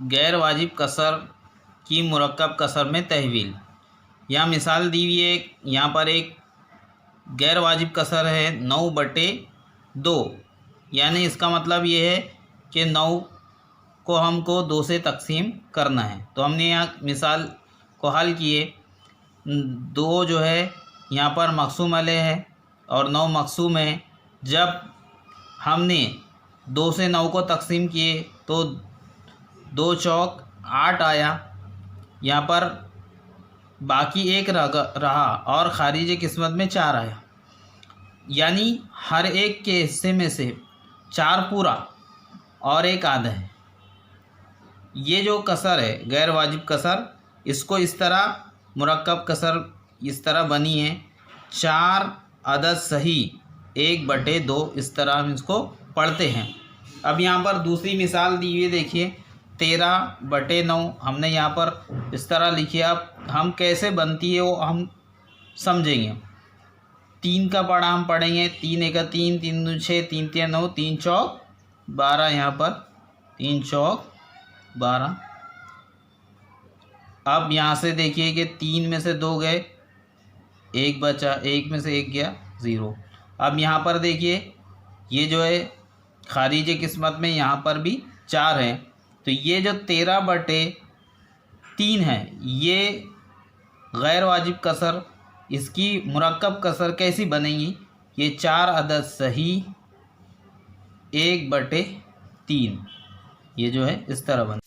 गैर वाजिब कसर की मुरक्कब कसर में तहवील। यहाँ मिसाल दी हुई है, यहाँ पर एक गैर वाजिब कसर है 9/2, यानी इसका मतलब ये है कि 9 को हमको 2 से तकसीम करना है। तो हमने यहाँ मिसाल को हल किए, 2 जो है यहाँ पर मक़सूम अलैह है और 9 मक़सूम है। जब हमने 2 से 9 को तकसीम किए तो 2 चौक 8 आया, यहाँ पर बाकी 1 रहा और खारिज किस्मत में 4 आया, यानी हर एक के हिस्से में से 4 पूरा और 1 आधा है। ये जो कसर है गैर वाजिब कसर, इसको इस तरह मुरक्कब कसर इस तरह बनी है, 4 अदद सही 1/2, इस तरह हम इसको पढ़ते हैं। अब यहाँ पर दूसरी मिसाल दी हुई देखिए, 13/9 हमने यहाँ पर इस तरह लिखी। अब हम कैसे बनती है वो हम समझेंगे। 3 का पढ़ा हम पढ़ेंगे, 3 1 3, 3 2 6, 3 3 9, 3 चौक 12, यहाँ पर 3 चौक 12। अब यहाँ से देखिए कि 3 में से 2 गए, 1 बचा, 1 में से 1 गया 0। अब यहाँ पर देखिए ये जो है खारिज किस्मत में यहाँ पर भी 4 है, तो ये जो 13/3 है ये गैर वाजिब कसर, इसकी मुरक्कब कसर कैसी बनेगी? ये 4 अदद सही 1/3, ये जो है इस तरह बने।